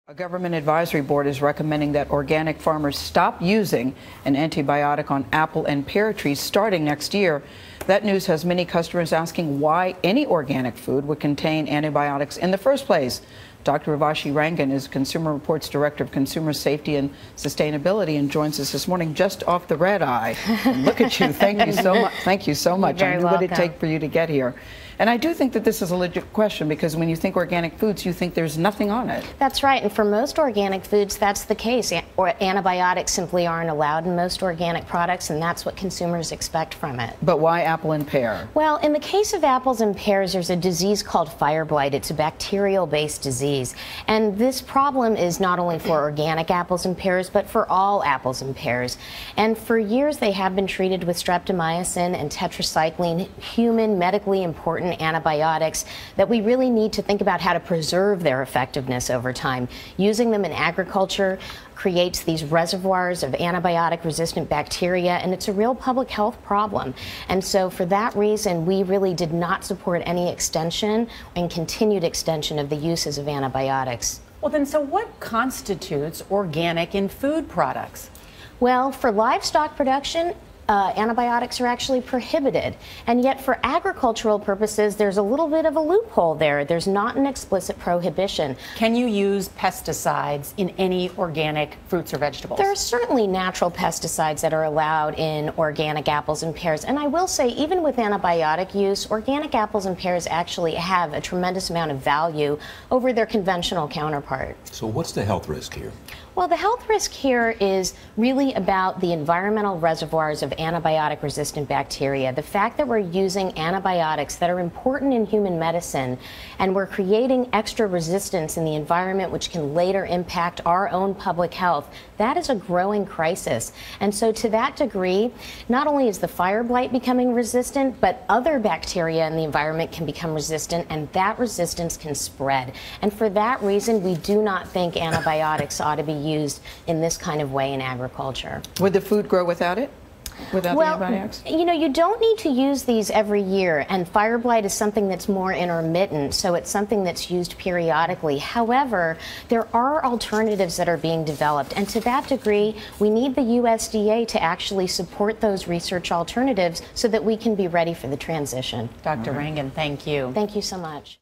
A government advisory board is recommending that organic farmers stop using an antibiotic on apple and pear trees starting next year. That news has many customers asking why any organic food would contain antibiotics in the first place. Dr. Urvashi Rangan is Consumer Reports Director of Consumer Safety and Sustainability and joins us this morning just off the red eye. And look at you. Thank you so much. Thank you so much. You're very welcome. What did it take for you to get here? And I do think that this is a legit question because when you think organic foods, you think there's nothing on it. That's right. And for most organic foods, that's the case. Antibiotics simply aren't allowed in most organic products, and that's what consumers expect from it. But why apple and pear? Well, in the case of apples and pears, there's a disease called fire blight. It's a bacterial-based disease. And this problem is not only for organic apples and pears, but for all apples and pears. And for years, they have been treated with streptomycin and tetracycline, human, medically important antibiotics that we really need to think about how to preserve their effectiveness over time. Using them in agriculture creates these reservoirs of antibiotic-resistant bacteria, and it's a real public health problem. And so for that reason, we really did not support any extension and continued extension of the uses of antibiotics. Well, then, so what constitutes organic in food products? Well, for livestock production, antibiotics are actually prohibited. And yet for agricultural purposes, there's a little bit of a loophole there. There's not an explicit prohibition. Can you use pesticides in any organic fruits or vegetables? There are certainly natural pesticides that are allowed in organic apples and pears. And I will say, even with antibiotic use, organic apples and pears actually have a tremendous amount of value over their conventional counterpart. So what's the health risk here? Well, the health risk here is really about the environmental reservoirs of antibiotic-resistant bacteria. The fact that we're using antibiotics that are important in human medicine, and we're creating extra resistance in the environment which can later impact our own public health, that is a growing crisis. And so to that degree, not only is the fire blight becoming resistant, but other bacteria in the environment can become resistant, and that resistance can spread. And for that reason, we do not think antibiotics ought to be used in this kind of way in agriculture. Would the food grow without it? Without the antibiotics? You know, you don't need to use these every year, and fire blight is something that's more intermittent, so it's something that's used periodically. However, there are alternatives that are being developed, and to that degree, we need the USDA to actually support those research alternatives so that we can be ready for the transition. Dr. Rangan, thank you. Thank you so much.